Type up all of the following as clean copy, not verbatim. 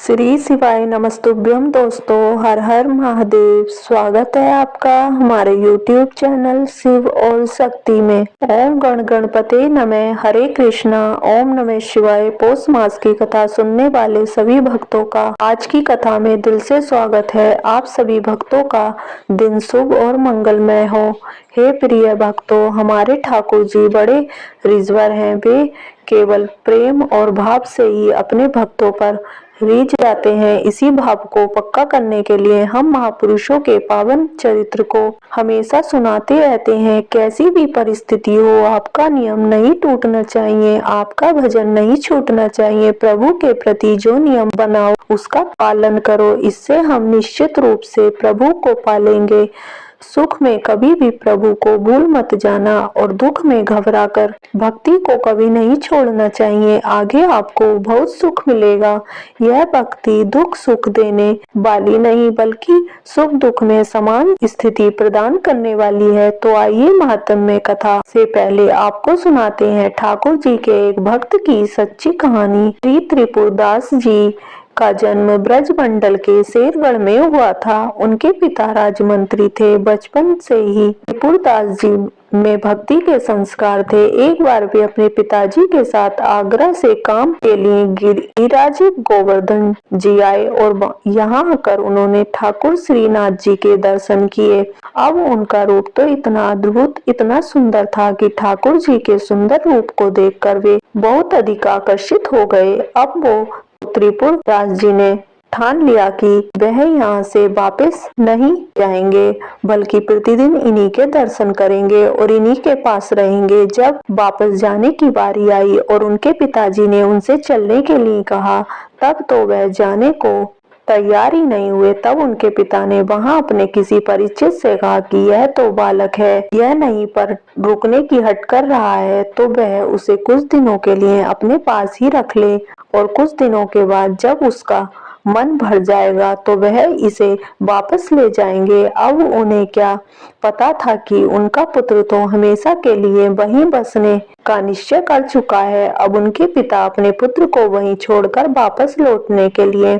श्री शिवाय नमस्तुभ्यम। दोस्तों, हर हर महादेव। स्वागत है आपका हमारे YouTube चैनल शिव और शक्ति में। ओम गण गणपते नमः। हरे कृष्णा। ओम नमः शिवाय। पौष मास की कथा सुनने वाले सभी भक्तों का आज की कथा में दिल से स्वागत है। आप सभी भक्तों का दिन शुभ और मंगलमय हो। हे प्रिय भक्तों, हमारे ठाकुर जी बड़े रिजवर हैं। वे केवल प्रेम और भाव से ही अपने भक्तों पर रीझ जाते हैं। इसी भाव को पक्का करने के लिए हम महापुरुषों के पावन चरित्र को हमेशा सुनाते रहते हैं। कैसी भी परिस्थिति हो, आपका नियम नहीं टूटना चाहिए, आपका भजन नहीं छूटना चाहिए। प्रभु के प्रति जो नियम बनाओ उसका पालन करो, इससे हम निश्चित रूप से प्रभु को पालेंगे। सुख में कभी भी प्रभु को भूल मत जाना और दुख में घबरा कर भक्ति को कभी नहीं छोड़ना चाहिए। आगे आपको बहुत सुख मिलेगा। यह भक्ति दुख सुख देने वाली नहीं बल्कि सुख दुख में समान स्थिति प्रदान करने वाली है। तो आइए महात्म्य कथा से पहले आपको सुनाते हैं ठाकुर जी के एक भक्त की सच्ची कहानी। श्री त्रिपुरदास जी का जन्म ब्रज मंडल के शेरगढ़ में हुआ था। उनके पिता राजमंत्री थे। बचपन से ही त्रिपुरदास जी में भक्ति के संस्कार थे। एक बार वे अपने पिताजी के साथ आगरा से काम के लिए गिरिराज गोवर्धन जी आए और यहाँ आकर उन्होंने ठाकुर श्रीनाथ जी के दर्शन किए। अब उनका रूप तो इतना अद्भुत, इतना सुंदर था कि ठाकुर जी के सुंदर रूप को देखकर वे बहुत अधिक आकर्षित हो गए। अब वो त्रिपुरदास जी ने ठान लिया कि वह यहाँ से वापस नहीं जाएंगे बल्कि प्रतिदिन इन्हीं के दर्शन करेंगे और इन्हीं के पास रहेंगे। जब वापस जाने की बारी आई और उनके पिताजी ने उनसे चलने के लिए कहा, तब तो वह जाने को तैयार ही नहीं हुए। तब उनके पिता ने वहां अपने किसी परिचित से कहा कि यह तो बालक है, यह नहीं पर रुकने की हट कर रहा है, तो वह उसे कुछ दिनों के लिए अपने पास ही रख ले और कुछ दिनों के बाद जब उसका मन भर जाएगा तो वह इसे वापस ले जाएंगे। अब उन्हें क्या पता था कि उनका पुत्र तो हमेशा के लिए वहीं बसने का निश्चय कर चुका है। अब उनके पिता अपने पुत्र को वहीं छोड़कर वापस लौटने के लिए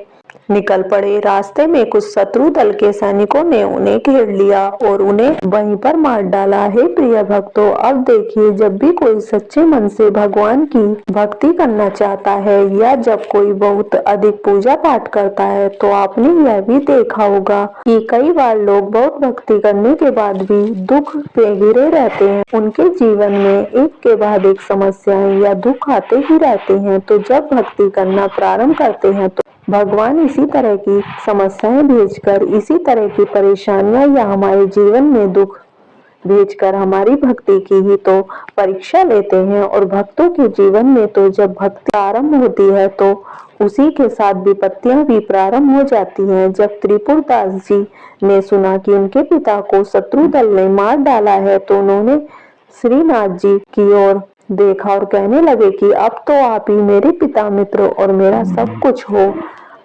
निकल पड़े। रास्ते में कुछ शत्रु दल के सैनिकों ने उन्हें घेर लिया और उन्हें वहीं पर मार डाला। हे प्रिय भक्तों, अब देखिए, जब भी कोई सच्चे मन से भगवान की भक्ति करना चाहता है या जब कोई बहुत अधिक पूजा पाठ करता है तो आपने यह भी देखा होगा कि कई बार लोग बहुत भक्ति करने के बाद भी दुख पे घिरे रहते हैं। उनके जीवन में एक के बाद एक समस्याएं या दुख आते ही रहते हैं। तो जब भक्ति करना प्रारंभ करते हैं तो भगवान इसी तरह की समस्याएं भेजकर, इसी तरह की परेशानियां या हमारे जीवन में दुख भेजकर हमारी भक्ति की ही तो परीक्षा लेते हैं। और भक्तों के जीवन में तो जब भक्ति प्रारंभ होती है तो उसी के साथ विपत्तियां भी प्रारंभ हो जाती हैं। जब त्रिपुरदास जी ने सुना कि उनके पिता को शत्रु दल ने मार डाला है तो उन्होंने श्रीनाथ जी की ओर देखा और कहने लगे कि अब तो आप ही मेरे पिता, मित्र और मेरा सब कुछ हो।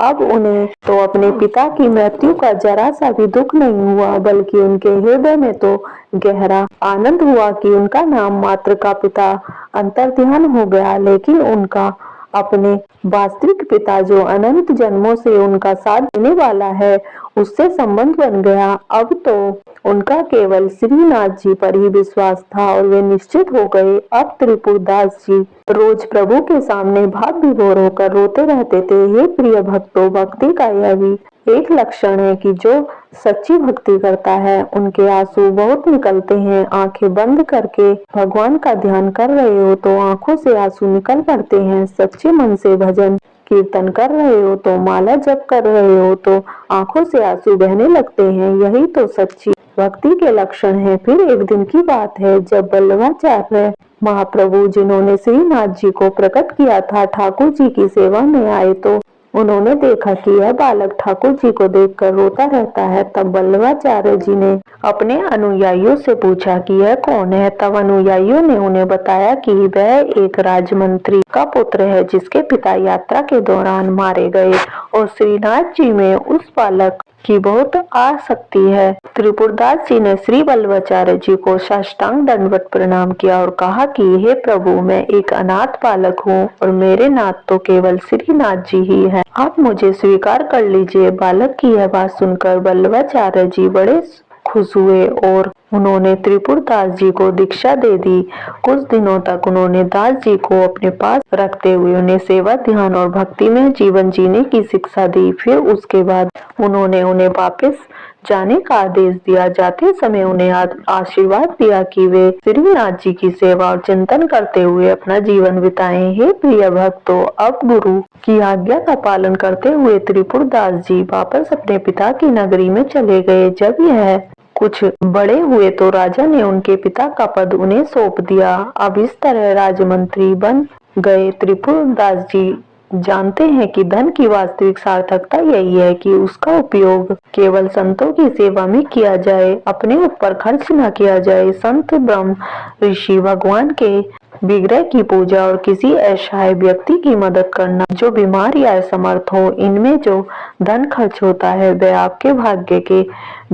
अब उन्हें तो अपने पिता की मृत्यु का जरा सा भी दुख नहीं हुआ बल्कि उनके हृदय में तो गहरा आनंद हुआ कि उनका नाम मात्र का पिता अंतर्ध्यान हो गया। लेकिन उनका अपने वास्तविक पिता जो अनंत जन्मों से उनका साथ देने वाला है उससे संबंध बन गया। अब तो उनका केवल श्रीनाथ जी पर ही विश्वास था और वे निश्चित हो गए। अब त्रिपुरदास जी रोज प्रभु के सामने भाव विभोर होकर रोते रहते थे। हे प्रिय भक्तों, भक्ति का यह भी एक लक्षण है कि जो सच्ची भक्ति करता है उनके आंसू बहुत निकलते हैं। आंखें बंद करके भगवान का ध्यान कर रहे हो तो आंखों से आंसू निकल पड़ते हैं। सच्चे मन से भजन कीर्तन कर रहे हो तो माला जप कर रहे हो तो आंखों से आंसू बहने लगते हैं। यही तो सच्ची भक्ति के लक्षण है। फिर एक दिन की बात है जब वल्लभाचार्य महाप्रभु, जिन्होंने श्रीनाथ जी को प्रकट किया था, ठाकुर जी की सेवा में आए तो उन्होंने देखा कि यह बालक ठाकुर जी को देखकर रोता रहता है। तब वल्लभाचार्य जी ने अपने अनुयायियों से पूछा कि यह कौन है। तब अनुयायियों ने उन्हें बताया कि वह एक राजमंत्री का पुत्र है जिसके पिता यात्रा के दौरान मारे गए और श्रीनाथ जी में उस बालक की बहुत आसक्ति है। त्रिपुरदास जी ने श्री वल्लभाचार्य जी को साष्टांग दंडवत प्रणाम किया और कहा कि हे प्रभु, मैं एक अनाथ बालक हूँ और मेरे नाथ तो केवल श्रीनाथ जी ही हैं। आप मुझे स्वीकार कर लीजिए। बालक की यह बात सुनकर वल्लभाचार्य जी बड़े खुश हुए और उन्होंने त्रिपुरदास जी को दीक्षा दे दी। कुछ दिनों तक उन्होंने दास जी को अपने पास रखते हुए उन्हें सेवा, ध्यान और भक्ति में जीवन जीने की शिक्षा दी। फिर उसके बाद उन्होंने उन्हें वापस जाने का आदेश दिया। जाते समय उन्हें आशीर्वाद दिया कि वे श्रीनाथ जी की सेवा और चिंतन करते हुए अपना जीवन बिताएं। हे प्रिय भक्तों, अब गुरु की आज्ञा का पालन करते हुए त्रिपुरदास जी वापस अपने पिता की नगरी में चले गए। जब यह कुछ बड़े हुए तो राजा ने उनके पिता का पद उन्हें सौंप दिया। अब इस तरह राजमंत्री बन गए। त्रिपुरदास जी जानते हैं कि धन की वास्तविक सार्थकता यही है कि उसका उपयोग केवल संतों की सेवा में किया जाए, अपने ऊपर खर्च न किया जाए। संत, ब्रह्म ऋषि, भगवान के विग्रह की पूजा और किसी असहाय व्यक्ति की मदद करना जो बीमार या असमर्थ हो, इनमें जो धन खर्च होता है वह आपके भाग्य के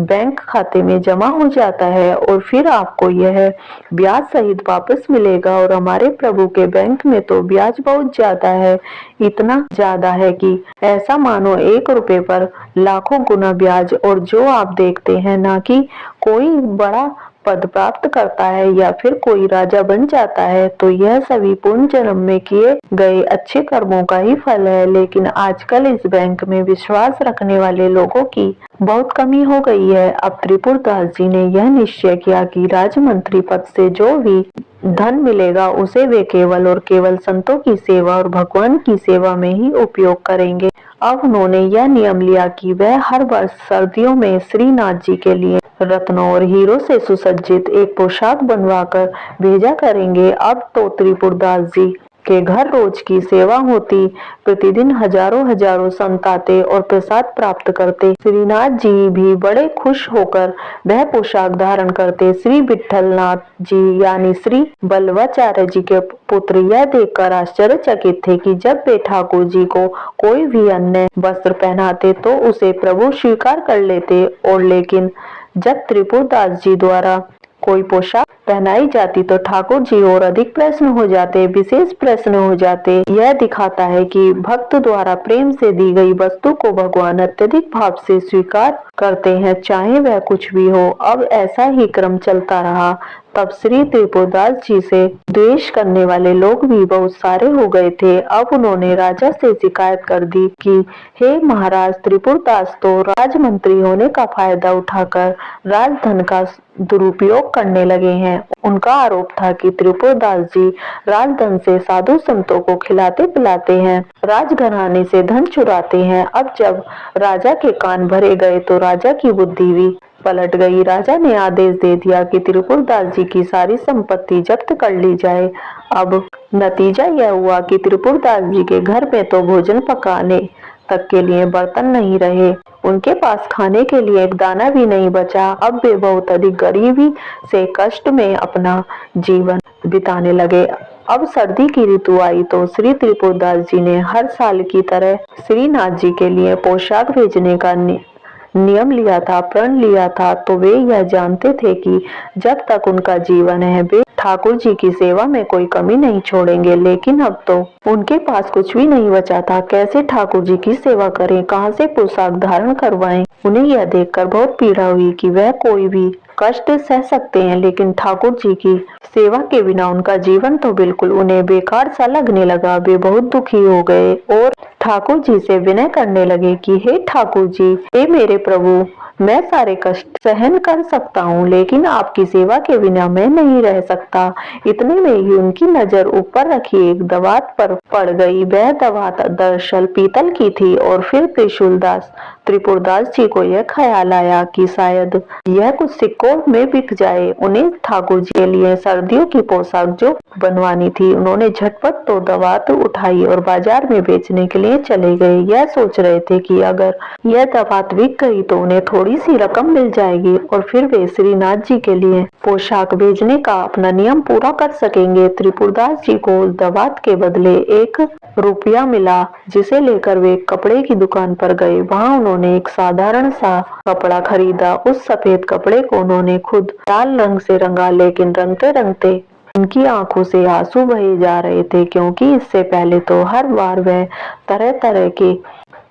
बैंक खाते में जमा हो जाता है और फिर आपको यह ब्याज सहित वापस मिलेगा। और हमारे प्रभु के बैंक में तो ब्याज बहुत ज्यादा है, इतना ज्यादा है कि ऐसा मानो 1 रुपए पर लाखों गुना ब्याज। और जो आप देखते हैं ना कि कोई बड़ा पद प्राप्त करता है या फिर कोई राजा बन जाता है, तो यह सभी पूर्व जन्म में किए गए अच्छे कर्मों का ही फल है। लेकिन आजकल इस बैंक में विश्वास रखने वाले लोगों की बहुत कमी हो गई है। अब त्रिपुरदास जी ने यह निश्चय किया कि राजमंत्री पद से जो भी धन मिलेगा उसे वे केवल और केवल संतों की सेवा और भगवान की सेवा में ही उपयोग करेंगे। अब उन्होंने यह नियम लिया कि वह हर वर्ष सर्दियों में श्रीनाथ जी के लिए रत्नों और हीरो से सुसज्जित एक पोशाक बनवाकर भेजा करेंगे। अब तो त्रिपुरदास जी के घर रोज की सेवा होती। प्रतिदिन हजारों संत आते और प्रसाद प्राप्त करते। श्रीनाथ जी भी बड़े खुश होकर वह पोशाक धारण करते। श्री विठलनाथ जी यानी श्री वल्लभाचार्य जी के पुत्र यह देखकर आश्चर्यचकित थे कि जब वे ठाकुर जी को कोई भी अन्य वस्त्र पहनाते तो उसे प्रभु स्वीकार कर लेते, और लेकिन जब त्रिपुरदास जी द्वारा कोई पोशाक पहनाई जाती तो ठाकुर जी और अधिक प्रश्न हो जाते, विशेष प्रश्न हो जाते। यह दिखाता है कि भक्त द्वारा प्रेम से दी गई वस्तु को भगवान अत्यधिक भाव से स्वीकार करते हैं, चाहे वह कुछ भी हो। अब ऐसा ही क्रम चलता रहा। तब श्री त्रिपुरदास जी से द्वेष करने वाले लोग भी बहुत सारे हो गए थे। अब उन्होंने राजा से शिकायत कर दी कि हे महाराज, त्रिपुरदास तो राजमंत्री होने का फायदा उठाकर राजधन का दुरुपयोग करने लगे हैं। उनका आरोप था कि त्रिपुरदास जी राजधन से साधु संतों को खिलाते पिलाते हैं, राजघराने से धन चुराते हैं। अब जब राजा के कान भरे गए तो राजा की बुद्धि भी पलट गई। राजा ने आदेश दे दिया कि त्रिपुरदास जी की सारी संपत्ति जब्त कर ली जाए। अब नतीजा यह हुआ कि त्रिपुरदास जी के घर में तो भोजन पकाने तक के लिए बर्तन नहीं रहे, उनके पास खाने के लिए एक दाना भी नहीं बचा। अब वे बहुत अधिक गरीबी से कष्ट में अपना जीवन बिताने लगे। अब सर्दी की ऋतु आई तो श्री त्रिपुरदास जी ने हर साल की तरह श्रीनाथ जी के लिए पोशाक भेजने का नियम लिया था, प्रण लिया था। तो वे यह जानते थे कि जब तक उनका जीवन है वे ठाकुर जी की सेवा में कोई कमी नहीं छोड़ेंगे। लेकिन अब तो उनके पास कुछ भी नहीं बचा था। कैसे ठाकुर जी की सेवा करें, कहां से पोशाक धारण करवाएं। उन्हें यह देखकर बहुत पीड़ा हुई कि वह कोई भी कष्ट सह सकते हैं, लेकिन ठाकुर जी की सेवा के बिना उनका जीवन तो बिल्कुल उन्हें बेकार सा लगने लगा। वे बहुत दुखी हो गए और ठाकुर जी से विनय करने लगे कि हे ठाकुर जी, हे मेरे प्रभु, मैं सारे कष्ट सहन कर सकता हूँ, लेकिन आपकी सेवा के बिना मैं नहीं रह सकता। इतने में ही उनकी नजर ऊपर रखी एक दवात पर पड़ गई। वह दवात दरअसल पीतल की थी और फिर त्रिपुरदास जी को यह ख्याल आया कि शायद यह कुछ सिक्कों में बिक जाए। उन्हें ठाकुर जी के लिए सर्दियों की पोशाक जो बनवानी थी, उन्होंने झटपट तो दवात उठाई और बाजार में बेचने के लिए चले गए। यह सोच रहे थे कि अगर यह दवात बिक गई तो उन्हें थोड़ी सी रकम मिल जाएगी और फिर वे श्रीनाथ जी के लिए पोशाक भेजने का अपना नियम पूरा कर सकेंगे। त्रिपुरदास जी को उस दवात के बदले 1 रुपया मिला, जिसे लेकर वे कपड़े की दुकान पर गए। वहां उन्होंने उन्होंने एक साधारण सा कपड़ा खरीदा। उस सफेद कपड़े को उन्होंने खुद लाल रंग से रंगा, लेकिन रंगते रंगते उनकी आंखों से आंसू बहे जा रहे थे, क्योंकि इससे पहले तो हर बार वह तरह तरह के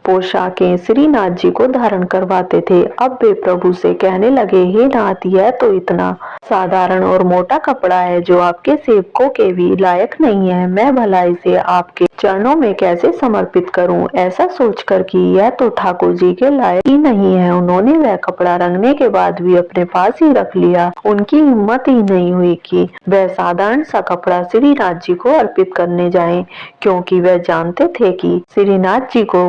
पोशाकें श्रीनाथ जी को धारण करवाते थे। अब वे प्रभु से कहने लगे, हे नाथ, यह तो इतना साधारण और मोटा कपड़ा है जो आपके सेवकों के भी लायक नहीं है। मैं भला इसे आपके चरणों में कैसे समर्पित करूं? ऐसा सोचकर कि यह तो ठाकुर जी के लायक ही नहीं है, उन्होंने वह कपड़ा रंगने के बाद भी अपने पास ही रख लिया। उनकी हिम्मत ही नहीं हुई कि वह साधारण सा कपड़ा श्रीनाथ जी को अर्पित करने जाएं, क्योंकि वह जानते थे कि श्रीनाथ जी को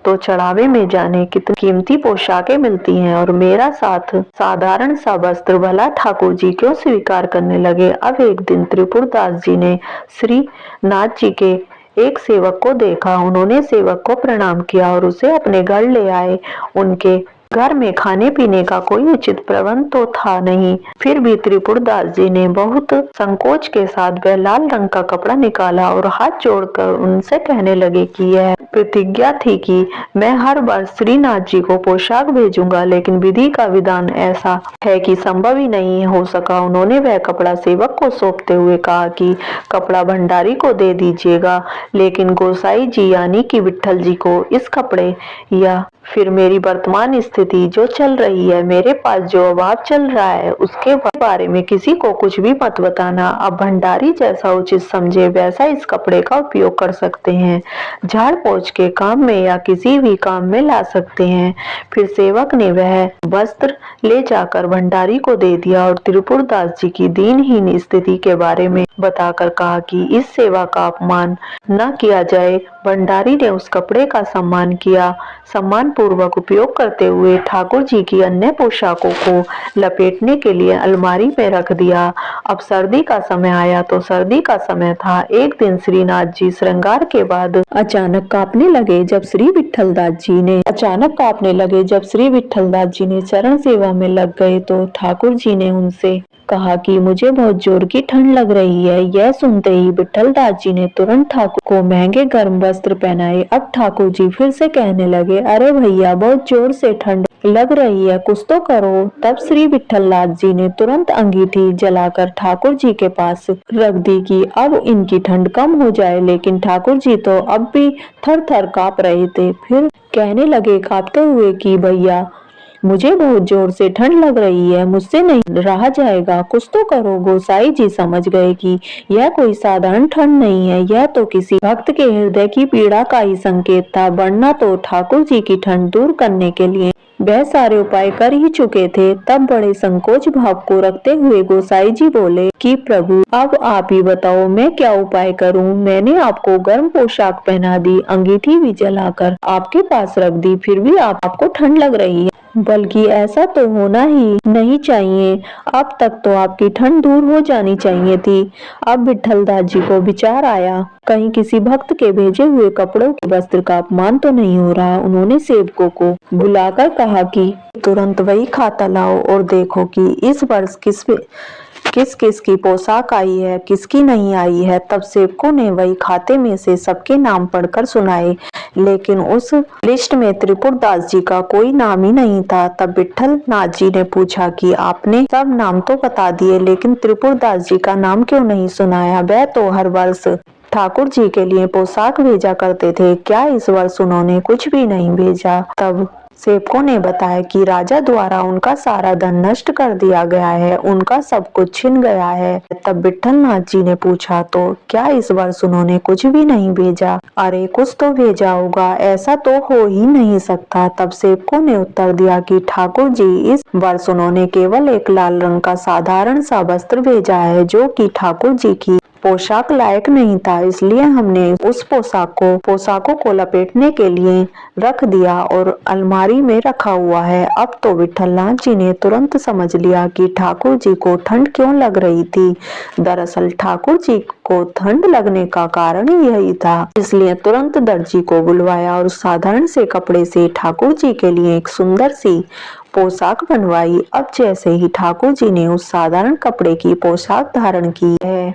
तो चढ़ावे में जाने कितनी कीमती पोशाकें मिलती हैं, और मेरा साथ साधारण सा वस्त्र भला ठाकुर जी क्यों स्वीकार करने लगे। अब एक दिन त्रिपुरदास जी ने श्री नाथ जी के एक सेवक को देखा। उन्होंने सेवक को प्रणाम किया और उसे अपने घर ले आए। उनके घर में खाने पीने का कोई उचित प्रबंध तो था नहीं, फिर भी त्रिपुरदास जी ने बहुत संकोच के साथ वह लाल रंग का कपड़ा निकाला और हाथ जोड़कर उनसे कहने लगे कि यह प्रतिज्ञा थी कि मैं हर बार श्रीनाथ जी को पोशाक भेजूंगा, लेकिन विधि का विधान ऐसा है कि संभव ही नहीं हो सका। उन्होंने वह कपड़ा सेवक को सौंपते हुए कहा कि कपड़ा भंडारी को दे दीजिएगा, लेकिन गोसाई जी यानी कि विट्ठल जी को इस कपड़े या फिर मेरी वर्तमान स्थिति जो चल रही है, मेरे पास जो अभाव चल रहा है, उसके बारे में किसी को कुछ भी मत बताना। अब भंडारी जैसा उचित समझे वैसा इस कपड़े का उपयोग कर सकते हैं, झाड़ पोंछ के काम में या किसी भी काम में ला सकते हैं। फिर सेवक ने वह वस्त्र ले जाकर भंडारी को दे दिया और त्रिपुरदास जी की दीनहीन स्थिति के बारे में बताकर कहा कि इस सेवा का अपमान न किया जाए। भंडारी ने उस कपड़े का सम्मान किया। सम्मान पूर्वक उपयोग करते हुए ठाकुर जी की अन्य पोशाकों को लपेटने के लिए अलमारी में रख दिया। अब सर्दी का समय आया तो सर्दी का समय था। एक दिन श्रीनाथ जी श्रृंगार के बाद अचानक कांपने लगे जब श्री विट्ठलदास जी ने चरण सेवा में लग गए तो ठाकुर जी ने उनसे कहा कि मुझे बहुत जोर की ठंड लग रही है। यह सुनते ही विट्ठलदास जी ने तुरंत ठाकुर को महंगे गर्म वस्त्र पहनाए। अब ठाकुर जी फिर से कहने लगे, अरे भैया, बहुत जोर से ठंड लग रही है, कुछ तो करो। तब श्री विट्ठलदास जी ने तुरंत अंगीठी जलाकर ठाकुर जी के पास रख दी कि अब इनकी ठंड कम हो जाए, लेकिन ठाकुर जी तो अब भी थर थर कांप रहे थे। फिर कहने लगे कांपते हुए कि भैया, मुझे बहुत जोर से ठंड लग रही है, मुझसे नहीं रहा जाएगा, कुछ तो करो। गोसाई जी समझ गए कि यह कोई साधारण ठंड नहीं है, यह तो किसी भक्त के हृदय की पीड़ा का ही संकेत था, वरना तो ठाकुर जी की ठंड दूर करने के लिए वह सारे उपाय कर ही चुके थे। तब बड़े संकोच भाव को रखते हुए गोसाई जी बोले कि प्रभु, अब आप ही बताओ मैं क्या उपाय करूं? मैंने आपको गर्म पोशाक पहना दी, अंगीठी भी जलाकर आपके पास रख दी, फिर भी आपको ठंड लग रही है। बल्कि ऐसा तो होना ही नहीं चाहिए, अब तक तो आपकी ठंड दूर हो जानी चाहिए थी। अब विट्ठलदास जी को विचार आया, कहीं किसी भक्त के भेजे हुए कपड़ों के वस्त्र का अपमान तो नहीं हो रहा। उन्होंने सेवकों को बुलाकर कहा कि तुरंत वही खाता लाओ और देखो कि इस वर्ष किस किस की पोशाक आई है, किसकी नहीं आई है। तब सेवकों ने वही खाते में से सबके नाम पढ़कर सुनाए, लेकिन उस लिस्ट में त्रिपुरदास जी का कोई नाम ही नहीं था। तब विट्ठलनाथ जी ने पूछा कि आपने सब नाम तो बता दिए, लेकिन त्रिपुरदास जी का नाम क्यों नहीं सुनाया? वह तो हर वर्ष ठाकुर जी के लिए पोशाक भेजा करते थे, क्या इस वर्ष उन्होंने कुछ भी नहीं भेजा? तब सेवकों ने बताया कि राजा द्वारा उनका सारा धन नष्ट कर दिया गया है, उनका सब कुछ छिन गया है। तब विट्ठलनाथ जी ने पूछा, तो क्या इस वर्ष उन्होंने कुछ भी नहीं भेजा? अरे कुछ तो भेजा होगा, ऐसा तो हो ही नहीं सकता। तब सेवकों ने उत्तर दिया कि ठाकुर जी इस वर्ष उन्होंने केवल एक लाल रंग का साधारण सा वस्त्र भेजा है, जो कि ठाकुर जी की पोशाक लायक नहीं था, इसलिए हमने उस पोशाकों को लपेटने के लिए रख दिया और अलमारी में रखा हुआ है। अब तो विट्ठलनाथ जी ने तुरंत समझ लिया कि ठाकुर जी को ठंड क्यों लग रही थी। दरअसल ठाकुर जी को ठंड लगने का कारण यही था, इसलिए तुरंत दर्जी को बुलवाया और साधारण से कपड़े से ठाकुर जी के लिए एक सुंदर सी पोशाक बनवाई। अब जैसे ही ठाकुर जी ने उस साधारण कपड़े की पोशाक धारण की है,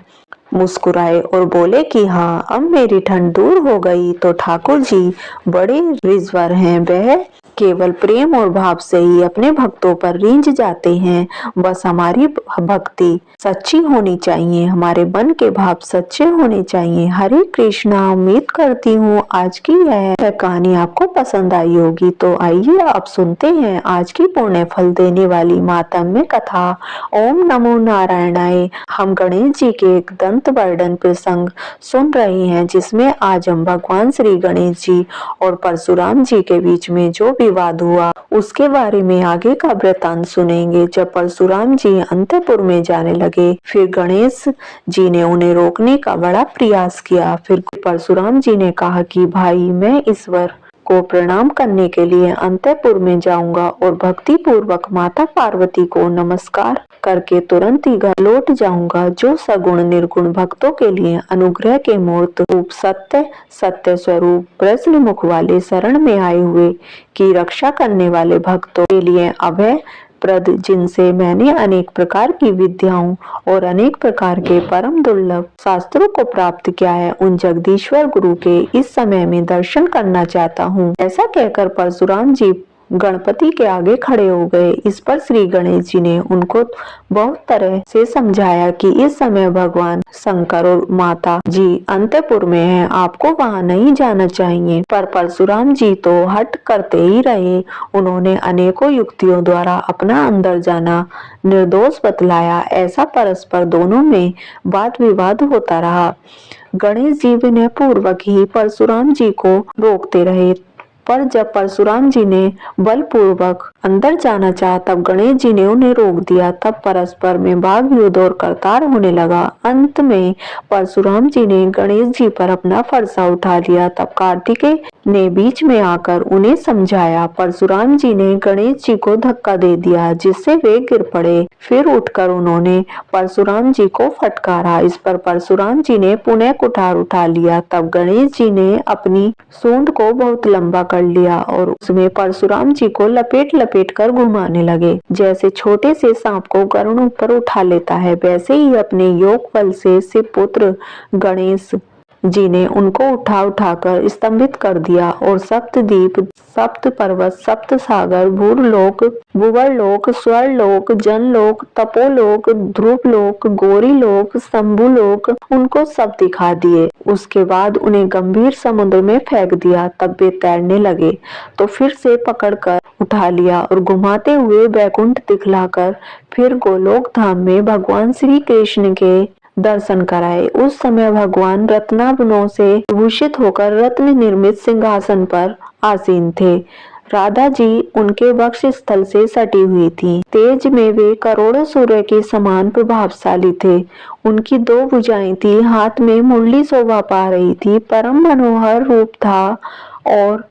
मुस्कुराए और बोले कि हाँ, अब मेरी ठंड दूर हो गई। तो ठाकुर जी बड़े रिजवर हैं, वह केवल प्रेम और भाव से ही अपने भक्तों पर रींझ जाते हैं। बस हमारी भक्ति सच्ची होनी चाहिए, हमारे मन के भाव सच्चे होने चाहिए। हरे कृष्णा। उम्मीद करती हूँ आज की यह कहानी आपको पसंद आई होगी। तो आइए आप सुनते हैं आज की पुण्य फल देने वाली मातम्य कथा। ओम नमो नारायणाय। हम गणेश जी के एक दंत वर्णन प्रसंग सुन रहे हैं, जिसमें आज हम भगवान श्री गणेश जी और परशुराम जी के बीच में जो विवाद हुआ उसके बारे में आगे का वृतांत सुनेंगे। जब परशुराम जी अंतपुर में जाने लगे, फिर गणेश जी ने उन्हें रोकने का बड़ा प्रयास किया। फिर परशुराम जी ने कहा कि भाई, मैं ईश्वर को प्रणाम करने के लिए अंतपुर में जाऊंगा और भक्ति पूर्वक माता पार्वती को नमस्कार करके तुरंत ही घर लौट जाऊंगा। जो सगुण निर्गुण भक्तों के लिए अनुग्रह के मूर्त रूप सत्य स्वरूप प्रसन्न मुख वाले शरण में आए हुए की रक्षा करने वाले भक्तों के लिए अभय प्रद, जिनसे मैंने अनेक प्रकार की विद्याओं और अनेक प्रकार के परम दुर्लभ शास्त्रों को प्राप्त किया है, उन जगदीश्वर गुरु के इस समय में दर्शन करना चाहता हूँ। ऐसा कहकर परशुराम जी गणपति के आगे खड़े हो गए। इस पर श्री गणेश जी ने उनको बहुत तरह से समझाया कि इस समय भगवान शंकर और माता जी अंतपुर में हैं, आपको वहां नहीं जाना चाहिए। पर परशुराम जी तो हट करते ही रहे। उन्होंने अनेकों युक्तियों द्वारा अपना अंदर जाना निर्दोष बतलाया। ऐसा परस्पर दोनों में वाद विवाद होता रहा। गणेश जी विनय पूर्वक ही परशुराम जी को रोकते रहे, पर जब परशुराम जी ने बलपूर्वक अंदर जाना चाहा, तब गणेश जी ने उन्हें रोक दिया। तब परस्पर में वाद युद्ध और करतार होने लगा। अंत में परशुराम जी ने गणेश जी पर अपना फरसा उठा लिया। तब कार्तिकेय ने बीच में आकर उन्हें समझाया। परशुराम जी ने गणेश जी को धक्का दे दिया, जिससे वे गिर पड़े। फिर उठकर उन्होंने परशुराम जी को फटकारा। इस पर परशुराम जी ने पुनः कुठार उठा लिया। तब गणेश जी ने अपनी सूंड को बहुत लंबा कर लिया और उसमें परशुराम जी को लपेट लपेट कर घुमाने लगे। जैसे छोटे से सांप को गरुड़ ऊपर उठा लेता है, वैसे ही अपने योग बल से शिव पुत्र गणेश जी ने उनको उठा उठाकर स्तंभित कर दिया और सप्तद्वीप, सप्त पर्वत, सप्त सागर, भूरलोक, भुवरलोक, स्वरलोक, जनलोक, तपोलोक, ध्रुवलोक, गौरीलोक, शंभुलोक उनको सब दिखा दिए। उसके बाद उन्हें गंभीर समुद्र में फेंक दिया। तब वे तैरने लगे तो फिर से पकड़कर उठा लिया और घुमाते हुए वैकुंठ दिखलाकर फिर गोलोक धाम में भगवान श्री कृष्ण के दर्शन कराए। उस समय भगवान रत्नाभनों से भूषित होकर रत्न निर्मित सिंहासन पर आसीन थे। राधा जी उनके वक्ष स्थल से सटी हुई थी। तेज में वे करोड़ों सूर्य के समान प्रभावशाली थे। उनकी 2 भुजाएं थी, हाथ में मुरली शोभा पा रही थी। परम मनोहर रूप था और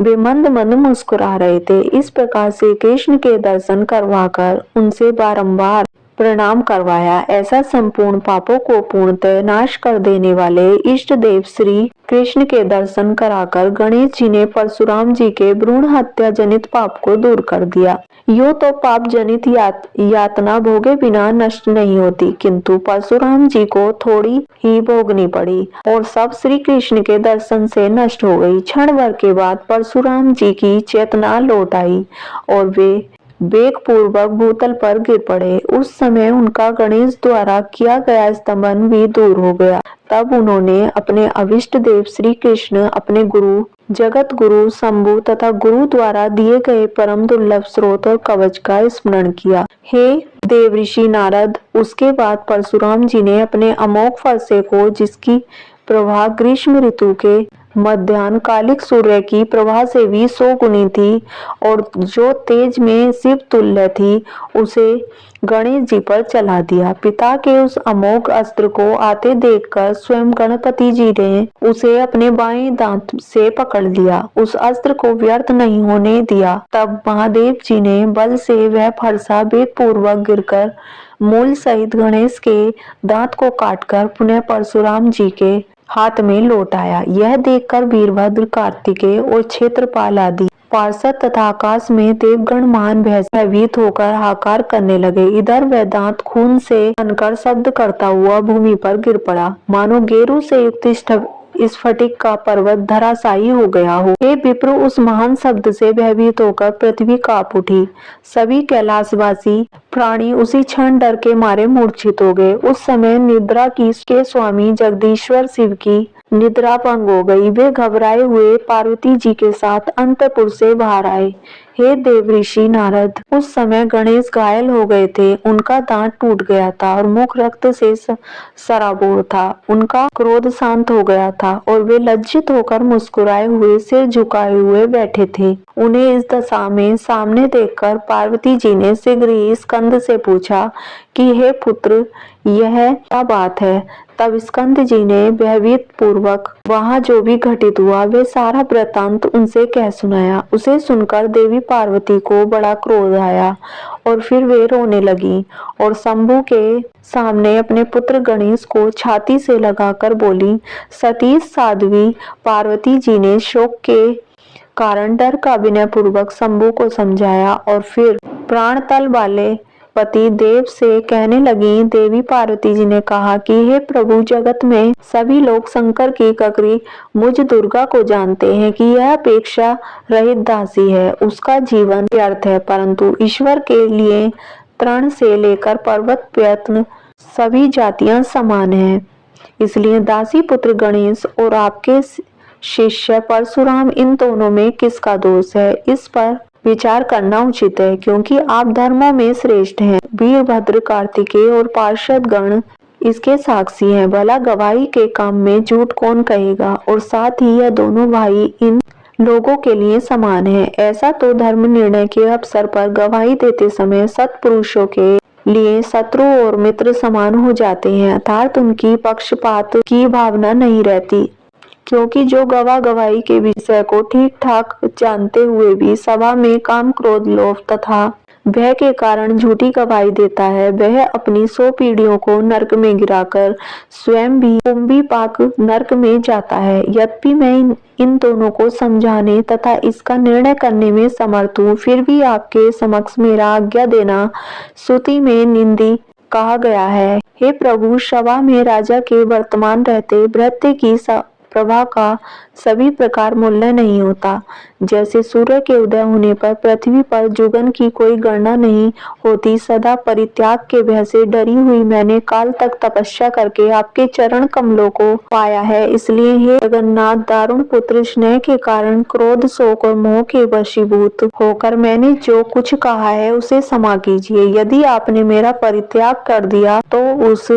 वे मंद मंद मुस्कुरा रहे थे। इस प्रकार से कृष्ण के दर्शन करवाकर उनसे बारंबार प्रणाम करवाया। ऐसा संपूर्ण पापों को पूर्णतः नाश कर देने वाले इष्ट देव श्री कृष्ण के दर्शन कराकर गणेश जी ने परशुराम जी के भ्रूण हत्या जनित पाप को दूर कर दिया। यूं तो पाप जनित यातना भोगे बिना नष्ट नहीं होती, किंतु परशुराम जी को थोड़ी ही भोगनी पड़ी और सब श्री कृष्ण के दर्शन से नष्ट हो गई। क्षण भर के बाद परशुराम जी की चेतना लौट आई और वे वेग पूर्वक भूतल पर गिर पड़े। उस समय उनका गणेश द्वारा किया गया स्तंभन भी दूर हो गया। तब उन्होंने अपने अभिष्ट देव श्री कृष्ण, अपने गुरु जगत गुरु शंभु तथा गुरु द्वारा दिए गए परम दुर्लभ स्रोत और कवच का स्मरण किया। हे देव ऋषि नारद, उसके बाद परशुराम जी ने अपने अमोघ फरसे को, जिसकी प्रभा ग्रीष्म ऋतु के मध्याह्न कालिक सूर्य की प्रभा से भी 100 गुनी थी और जो तेज में शिव तुल्य थी, उसे गणेश जी पर चला दिया। पिता के उस अमोघ अस्त्र को आते देखकर स्वयं गणपति जी ने उसे अपने बाएं दांत से पकड़ लिया। उस अस्त्र को व्यर्थ नहीं होने दिया। तब महादेव जी ने बल से वह फरसा वेग पूर्वक गिरकर मूल सहित गणेश के दांत को काटकर पुनः परशुराम जी के हाथ में लौट आया। यह देखकर वीरभद्र, कार्तिकेय और क्षेत्रपाल आदि पार्षद तथा आकाश में देवगण महान भयभीत होकर हाहाकार करने लगे। इधर वेदांत खून से अनकर शब्द करता हुआ भूमि पर गिर पड़ा, मानो गेरू से युक्त स्फटिक का पर्वत धराशायी हो गया हो। हे विप्र, उस महान शब्द से भयभीत होकर पृथ्वी कांप उठी। सभी कैलाशवासी प्राणी उसी क्षण डर के मारे मूर्छित हो गए। उस समय निद्रा की के स्वामी जगदीश्वर शिव की निद्रा भंग हो गई। वे घबराए हुए पार्वती जी के साथ अंतपुर से बाहर आए। हे देवऋषि नारद, उस समय गणेश घायल हो गए थे। उनका दांत टूट गया था और मुख रक्त से सराबोर था। उनका क्रोध शांत हो गया था और वे लज्जित होकर मुस्कुराए हुए, सिर झुकाए हुए बैठे थे। उन्हें इस दशा में सामने देखकर पार्वती जी ने शीघ्र ही स्कंद से पूछा कि हे पुत्र, यह क्या बात है। तब स्कंद जी ने भयभीत पूर्वक वहां जो भी घटित हुआ वे सारा वृत्तांत उनसे कह सुनाया। उसे सुनकर देवी पार्वती को बड़ा क्रोध आया और फिर वे रोने लगी और शंभु के सामने अपने पुत्र गणेश को छाती से लगाकर बोली। सती साध्वी पार्वती जी ने शोक के कारण डर का विनय पूर्वक शंभु को समझाया और फिर प्राण तल वाले पति देव से कहने लगी। देवी पार्वती जी ने कहा कि हे प्रभु, जगत में सभी लोग शंकर की ककरी मुझ दुर्गा को जानते हैं कि यह अपेक्षा रहित दासी है। उसका जीवन व्यर्थ है, परंतु ईश्वर के लिए तृण से लेकर पर्वत प्रयत्न सभी जातियां समान हैं। इसलिए दासी पुत्र गणेश और आपके शिष्य परशुराम, इन दोनों में किसका दोष है, इस पर विचार करना उचित है, क्योंकि आप धर्मों में श्रेष्ठ हैं। वीरभद्र, कार्तिकेय और पार्षद गण इसके साक्षी हैं। भला गवाही के काम में झूठ कौन कहेगा। और साथ ही यह दोनों भाई इन लोगों के लिए समान है। ऐसा तो धर्म निर्णय के अवसर पर गवाही देते समय सत्पुरुषों के लिए शत्रु और मित्र समान हो जाते हैं, अर्थात उनकी पक्षपात की भावना नहीं रहती। क्योंकि जो गवाह गवाही के विषय को ठीक ठाक जानते हुए भी सभा में काम, क्रोध, लोभ तथा भय के कारण झूठी गवाही देता है, वह अपनी 100 पीढ़ियों को नरक में गिराकर स्वयं भी कुंभी पाक नरक में जाता है। यद्यपि मैं इन दोनों को समझाने तथा इसका निर्णय करने में समर्थ हूँ, फिर भी आपके समक्ष मेरा आज्ञा देना श्रुति में निंदी कहा गया है। हे प्रभु, सभा में राजा के वर्तमान रहते भृत्य की प्रभा का सभी प्रकार मूल्य नहीं होता। जैसे सूर्य के उदय होने पर पृथ्वी पर जुगन की कोई गणना नहीं होती, सदा परित्याग के भय से डरी हुई मैंने काल तक तपस्या करके आपके चरण कमलों को पाया है। इसलिए हे जगन्नाथ, दारुण पुत्र, स्नेह के कारण क्रोध, शोक और मोह के वशीभूत होकर मैंने जो कुछ कहा है उसे क्षमा कीजिए। यदि आपने मेरा परित्याग कर दिया तो उस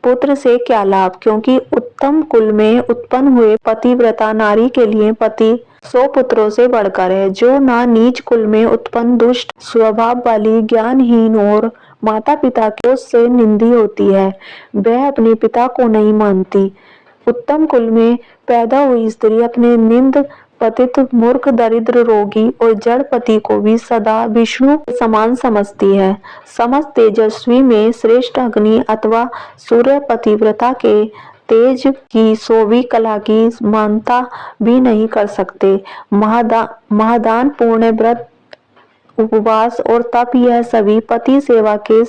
पुत्र से क्या लाभ, क्योंकि उत्तम कुल में उत्पन्न हुए पतिव्रता नारी के लिए पति 100 पुत्रों से बढ़कर है। जो ना नीच कुल में उत्पन्न दुष्ट स्वभाव वाली ज्ञानहीन और माता पिता के से निंदी होती है, वह अपने पिता को नहीं मानती। उत्तम कुल में पैदा हुई स्त्री अपने निंद पतित, मूर्ख, दरिद्र, रोगी और जड़ पति को भी सदा विष्णु के समान समझती है। समस्त तेजस्वी में श्रेष्ठ अग्नि अथवा सूर्य पतिव्रता के तेज की 100वीं कला की मानता भी नहीं कर सकते। महादान, पूर्ण व्रत, उपवास और तप, यह सभी पति सेवा के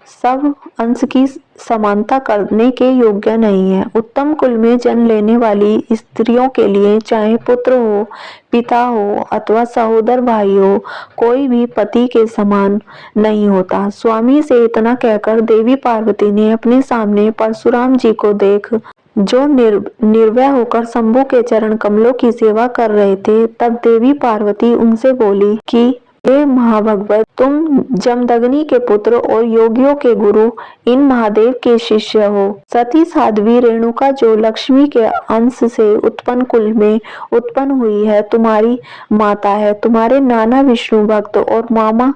सब अंश की समानता करने के योग्य नहीं है। उत्तम कुल में जन्म लेने वाली स्त्रियों के लिए चाहे पुत्र हो, पिता हो अथवा सहोदर भाई हो, कोई भी पति के समान नहीं होता। स्वामी से इतना कहकर देवी पार्वती ने अपने सामने परशुराम जी को देख, जो निर्भय होकर शंभु के चरण कमलों की सेवा कर रहे थे, तब देवी पार्वती उनसे बोली कि हे महाभगवत, तुम जमदग्नि के पुत्र और योगियों के गुरु, इन महादेव के शिष्य हो। सती साध्वी रेणुका जो लक्ष्मी के अंश से उत्पन्न कुल में उत्पन्न हुई है, तुम्हारी माता है। तुम्हारे नाना विष्णु भक्त और मामा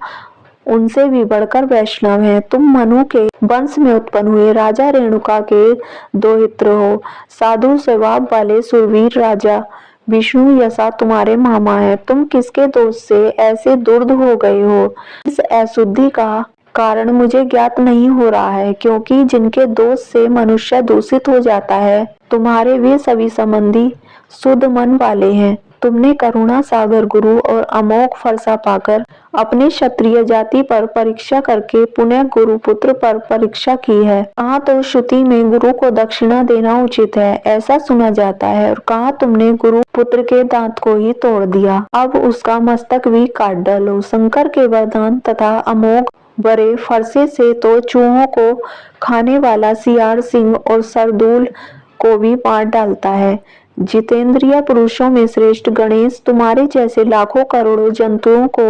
उनसे भी बढ़कर वैष्णव हैं। तुम मनु के वंश में उत्पन्न हुए राजा रेणुका के दोहित्र हो। साधु स्वभाव वाले सुरवीर राजा विष्णु यशा तुम्हारे मामा है। तुम किसके दोष से ऐसे दुर्द हो गए हो। इस अशुद्धि का कारण मुझे ज्ञात नहीं हो रहा है, क्योंकि जिनके दोष से मनुष्य दूषित हो जाता है, तुम्हारे वे सभी संबंधी शुद्ध मन वाले हैं। तुमने करुणा सागर गुरु और अमोघ फरसा पाकर अपने क्षत्रिय जाति पर परीक्षा करके पुनः गुरु पुत्र पर परीक्षा की है। कहाँ तो श्रुति में गुरु को दक्षिणा देना उचित है, ऐसा सुना जाता है, और कहाँ तुमने गुरु पुत्र के दांत को ही तोड़ दिया, अब उसका मस्तक भी काट डालो। शंकर के वरदान तथा अमोघ बड़े फरसे से तो चूहों को खाने वाला सियार, सिंह और सरदूल को भी मार डालता है। जितेंद्रिय पुरुषों में श्रेष्ठ गणेश तुम्हारे जैसे लाखों करोड़ों जंतुओं को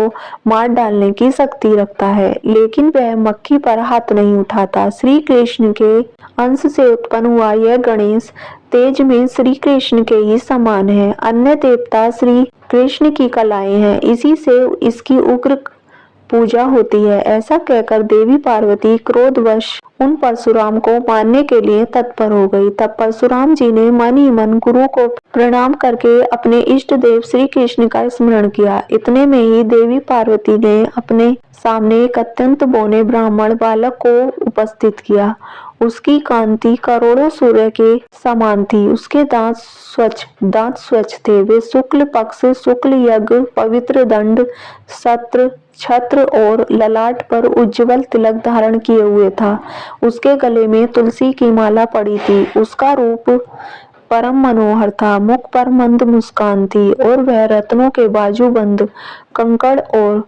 मार डालने की शक्ति रखता है, लेकिन वह मक्खी पर हाथ नहीं उठाता। श्री कृष्ण के अंश से उत्पन्न हुआ यह गणेश तेज में श्री कृष्ण के ही समान है। अन्य देवता श्री कृष्ण की कलाएं हैं, इसी से इसकी उग्र पूजा होती है। ऐसा कहकर देवी पार्वती क्रोधवश उन परशुराम को मारने के लिए तत्पर हो गई। तब परशुराम जी ने मन ही मन गुरु को प्रणाम करके अपने इष्ट देव श्री कृष्ण का स्मरण किया। इतने में ही देवी पार्वती ने अपने सामने एक अत्यंत बौने ब्राह्मण बालक को उपस्थित किया। उसकी कांति करोड़ों सूर्य के समान थी। उसके दांत स्वच्छ थे। वे शुक्ल पक्ष, शुक्ल यज्ञ, पवित्र दंड, सत्र, छत्र और ललाट पर उज्जवल तिलक धारण किए हुए था। उसके गले में तुलसी की माला पड़ी थी। उसका रूप परम मनोहर था। मुख पर मंद मुस्कान थी और वह रत्नों के बाजूबंद, कंकड़ और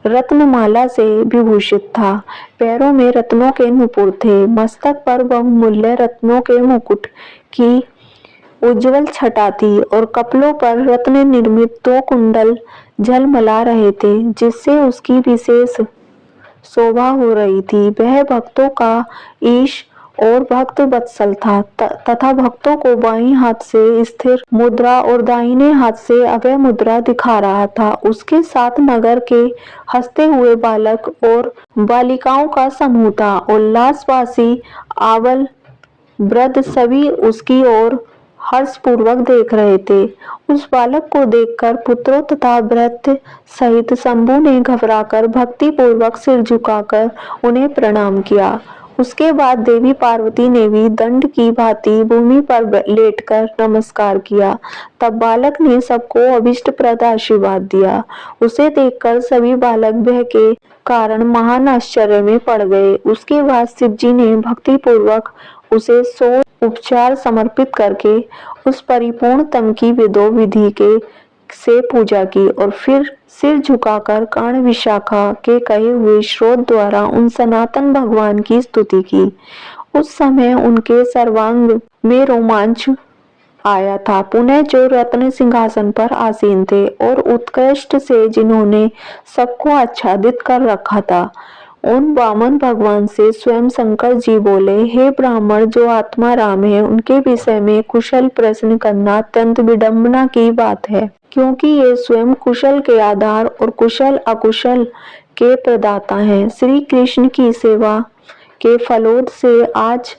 रत्नमाला से विभूषित था। पैरों में रत्नों के नुपुर थे। मस्तक पर बहुमूल्य रत्नों के मुकुट की उज्जवल छटा थी और कपलों पर रत्न निर्मित 2 कुंडल झलमला रहे थे, जिससे उसकी विशेष शोभा हो रही थी। वह भक्तों का ईश और भक्त वत्सल था तथा भक्तों को बाईं हाथ से स्थिर मुद्रा और दाहिने हाथ से अभय मुद्रा दिखा रहा था। उसके साथ नगर के हंसते हुए बालक और बालिकाओं का समूह था। उल्लासवासी आबाल वृद्ध सभी उसकी ओर हर्षपूर्वक देख रहे थे। उस बालक को देखकर पुत्रों तथा भृत्य सहित शंभु ने घबराकर भक्ति पूर्वक सिर झुकाकर उन्हें प्रणाम किया। उसके बाद देवी पार्वती ने भी दंड की भांति भूमि पर लेटकर नमस्कार किया। तब बालक ने सबको अभिष्टप्रद आशीर्वाद दिया। उसे देखकर सभी बालक भय के कारण महान आश्चर्य में पड़ गए। उसके बाद शिवजी ने भक्ति पूर्वक उसे 100 उपचार समर्पित करके उस परिपूर्णतम की विधो विधि के से पूजा की और फिर सिर झुकाकर कान विशाखा के कहे हुए श्रोत द्वारा उन सनातन भगवान की स्तुति की। उस समय उनके सर्वांग में रोमांच आया था। पुनः जो रत्न सिंहासन पर आसीन थे और उत्कृष्ट से जिन्होंने सबको आच्छादित कर रखा था, उन वामन भगवान से स्वयं शंकर जी बोले, हे ब्राह्मण, जो आत्मा राम है उनके विषय में कुशल प्रश्न करना अत्यंत विडंबना की बात है, क्योंकि ये स्वयं कुशल के आधार और कुशल अकुशल के प्रदाता हैं। श्री कृष्ण की सेवा के फलोद से आज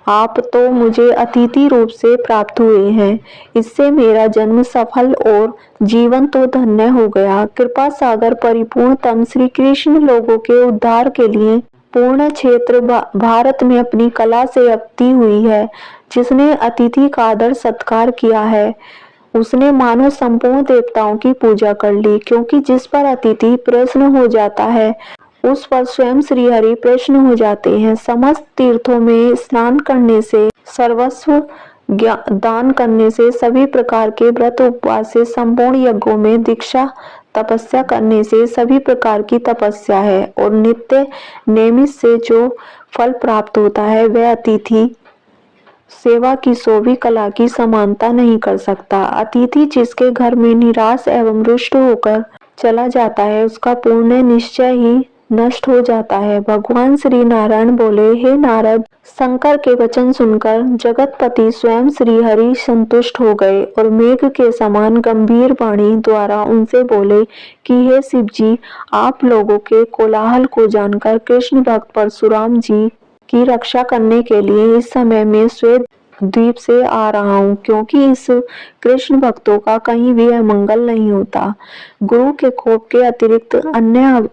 आप तो मुझे अतिथि रूप से प्राप्त हुए हैं। इससे मेरा जन्म सफल और जीवन तो धन्य हो गया। कृपा सागर परिपूर्णतम श्री कृष्ण लोगों के उद्धार के लिए पूर्ण क्षेत्र भारत में अपनी कला से अवती हुई है। जिसने अतिथि का आदर सत्कार किया है, उसने मानो संपूर्ण देवताओं की पूजा कर ली, क्योंकि जिस पर अतिथि प्रसन्न हो जाता है उस पर स्वयं श्री हरि प्रसन्न हो जाते हैं। समस्त तीर्थों में स्नान करने से, सर्वस्व दान करने से, सभी प्रकार के व्रत उपवास से, संपूर्ण यज्ञों में दीक्षा तपस्या करने से सभी प्रकार की तपस्या है, और नित्य नियमित से जो फल प्राप्त होता है वह अतिथि सेवा की सोवी कला की समानता नहीं कर सकता। अतिथि जिसके घर में निराश एवं रुष्ट होकर चला जाता है, उसका पूर्ण निश्चय ही नष्ट हो जाता है। भगवान श्री नारायण बोले, हे नारद, शंकर के वचन सुनकर जगतपति स्वयं श्री हरि संतुष्ट हो गए और मेघ के समान गंभीर वाणी द्वारा उनसे बोले कि हे शिव जी, आप लोगों के कोलाहल को जानकर कृष्ण भक्त परशुराम जी की रक्षा करने के लिए इस समय मैं श्वेत द्वीप से आ रहा हूँ, क्योंकि इस कृष्ण भक्तों का कहीं भी अमंगल नहीं होता। गुरु के कोप के अतिरिक्त अन्य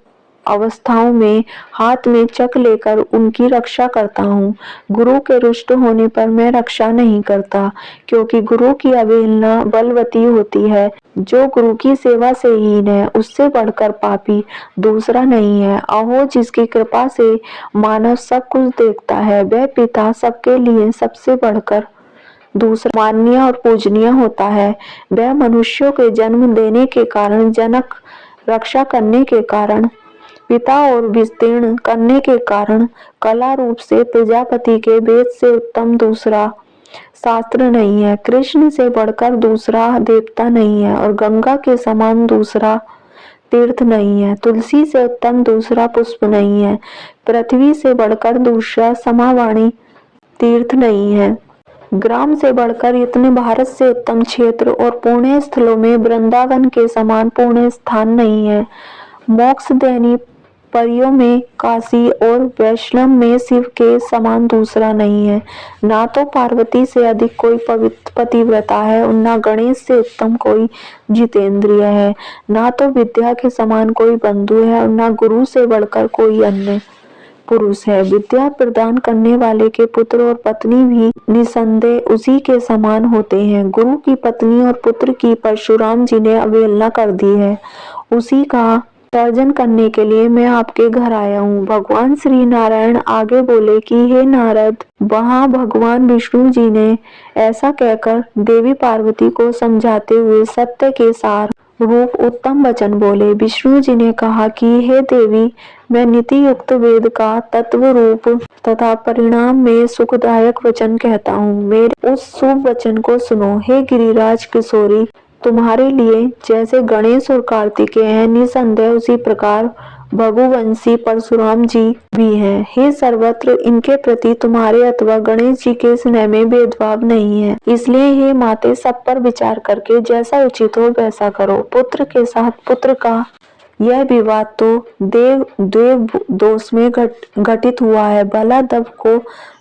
अवस्थाओं में हाथ में चक लेकर उनकी रक्षा करता हूँ। गुरु के रुष्ट होने पर मैं रक्षा नहीं करता, क्योंकि गुरु की अवहेलना बलवती होती है। जो गुरु की सेवा से हीन है, उससे बढ़कर पापी दूसरा नहीं है। अहो, जिसकी कृपा से मानव सब कुछ देखता है, वह पिता सबके लिए सबसे बढ़कर दूसरा माननीय और पूजनीय होता है। वह मनुष्यों के जन्म देने के कारण जनक, रक्षा करने के कारण पिता और विस्तीर्ण करने के कारण कला रूप से प्रजापति के वेद से उत्तम दूसरा शास्त्र नहीं है। कृष्ण से बढ़कर दूसरा देवता नहीं है और गंगा के समान दूसरा तीर्थ नहीं है। तुलसी से उत्तम दूसरा पुष्प नहीं है। पृथ्वी से बढ़कर दूसरा समावाणी तीर्थ नहीं है। ग्राम से बढ़कर इतने भारत से उत्तम क्षेत्र और पुण्य स्थलों में वृंदावन के समान पुण्य स्थान नहीं है। मोक्ष देनी परियों में काशी और वैष्णव में शिव के समान दूसरा नहीं है। ना तो पार्वती से अधिक कोई पवित्र पतिव्रता है और ना गणेश से उत्तम कोई जितेंद्रिय है। ना तो विद्या के समान कोई बंधु है और ना गुरु से बढ़कर कोई अन्य पुरुष है। विद्या प्रदान करने वाले के पुत्र और पत्नी भी निसंदेह उसी के समान होते हैं। गुरु की पत्नी और पुत्र की परशुराम जी ने अवहेलना कर दी है, उसी का तर्जन करने के लिए मैं आपके घर आया हूँ। भगवान श्री नारायण आगे बोले कि हे नारद, वहाँ भगवान विष्णु जी ने ऐसा कहकर देवी पार्वती को समझाते हुए सत्य के सार रूप उत्तम वचन बोले। विष्णु जी ने कहा कि हे देवी, मैं नीति युक्त वेद का तत्व रूप तथा परिणाम में सुखदायक वचन कहता हूँ। मेरे उस शुभ वचन को सुनो। हे गिरिराज किशोरी, तुम्हारे लिए जैसे गणेश और कार्तिकेय हैं, निसंदेह उसी प्रकार भगुवंशी परशुराम जी भी हैं। हे सर्वत्र इनके प्रति तुम्हारे अथवा गणेश जी के स्नेह में भेदभाव नहीं है। इसलिए हे माते, सब पर विचार करके जैसा उचित हो वैसा करो। पुत्र के साथ पुत्र का यह विवाद तो देव दोष में घटित हुआ है। भला दंभ को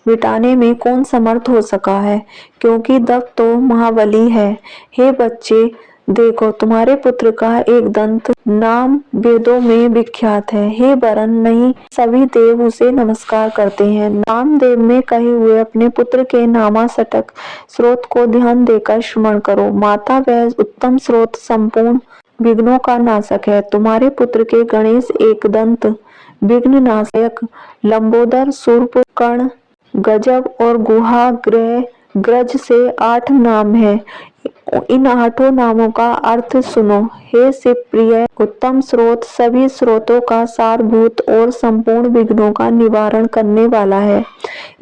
मिटाने में कौन समर्थ हो सका है, क्योंकि दंभ तो महाबली है। हे बच्चे, देखो, तुम्हारे पुत्र का एक दंत नाम वेदों में विख्यात है। हे वरन, नहीं सभी देव उसे नमस्कार करते हैं। नामदेव में कहे हुए अपने पुत्र के नामाष्टक स्रोत को ध्यान देकर श्रवण करो। माता, वह उत्तम स्रोत संपूर्ण विघ्नों का नाशक है। तुम्हारे पुत्र के गणेश एक दंत विघ्न नाशक, लंबोदर, शूर्प, कर्ण, गजब और गुहा ग्रह ग्रज से 8 नाम है। इन 8 नामों का अर्थ सुनो। हे शिव प्रिय, उत्तम स्रोत सभी स्रोतों का सारभूत और संपूर्ण विघ्नों का निवारण करने वाला है।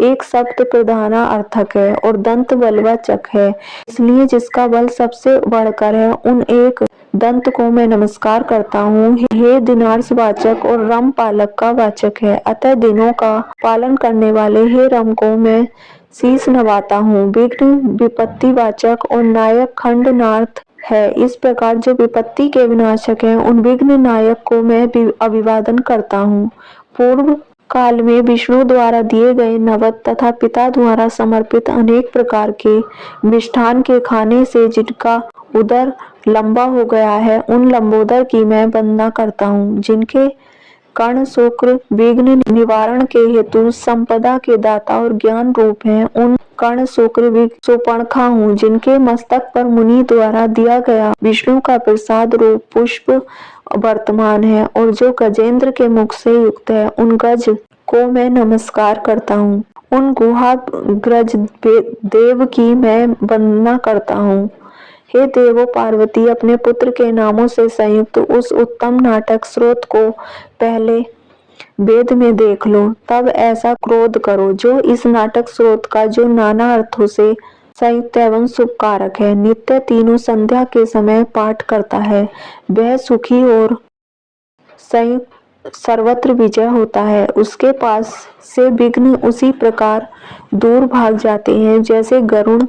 एक शब्द प्रधाना अर्थक है और दंत बलवाचक है, इसलिए जिसका बल सबसे बढ़कर है, उन एक दंत को मैं नमस्कार करता हूँ। हे दिनार्स वाचक और रम पालक का वाचक है, अतः दिनों का पालन करने वाले हे रम को मैं शीश नवाता हूँ। विघ्न विपत्ति वाचक और नायक खंडनार्थ है। इस प्रकार जो विपत्ति के विनाशक है, उन विघ्न नायक को मैं अभिवादन करता हूँ। पूर्व काल में विष्णु द्वारा दिए गए नवद तथा पिता द्वारा समर्पित अनेक प्रकार के मिष्ठान के खाने से जिनका उदर लंबा हो गया है, उन लंबोदर की मैं वंदना करता हूँ। जिनके कर्ण शुक्र विघ्न निवारण के हेतु संपदा के दाता और ज्ञान रूप हैं, उन कर्ण शुक्र सुपर्णखा हूँ। जिनके मस्तक पर मुनि द्वारा दिया गया विष्णु का प्रसाद रूप पुष्प वर्तमान है और जो गजेंद्र के मुख से युक्त है, उन गज को मैं नमस्कार करता हूँ। उन गुहा ग्रज देव की मैं वंदना करता हूँ। हे देवो, पार्वती अपने पुत्र के नामों से संयुक्त उस उत्तम नाटक स्रोत को पहले वेद में देख लो, तब ऐसा क्रोध करो जो इस नाटक स्रोत का जो नाना अर्थों से संयुक्त एवं शुभकारक है, नित्य तीनों संध्या के समय पाठ करता है, वह सुखी और संयुक्त सर्वत्र विजय होता है। उसके पास से विघ्न उसी प्रकार दूर भाग जाते हैं जैसे गरुड़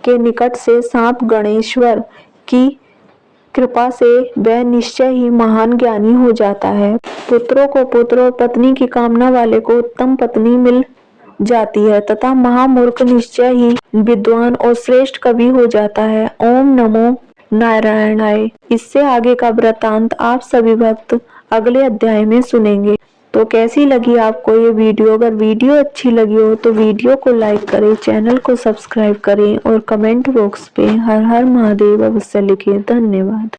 के निकट से सांप। गणेश्वर की कृपा से वह निश्चय ही महान ज्ञानी हो जाता है। पुत्रों को पुत्र और पत्नी की कामना वाले को उत्तम पत्नी मिल जाती है तथा महामूर्ख निश्चय ही विद्वान और श्रेष्ठ कवि हो जाता है। ओम नमो नारायण आए। इससे आगे का वृतांत आप सभी भक्त अगले अध्याय में सुनेंगे। तो कैसी लगी आपको ये वीडियो? अगर वीडियो अच्छी लगी हो तो वीडियो को लाइक करें, चैनल को सब्सक्राइब करें और कमेंट बॉक्स पे हर हर महादेव अवश्य लिखें। धन्यवाद।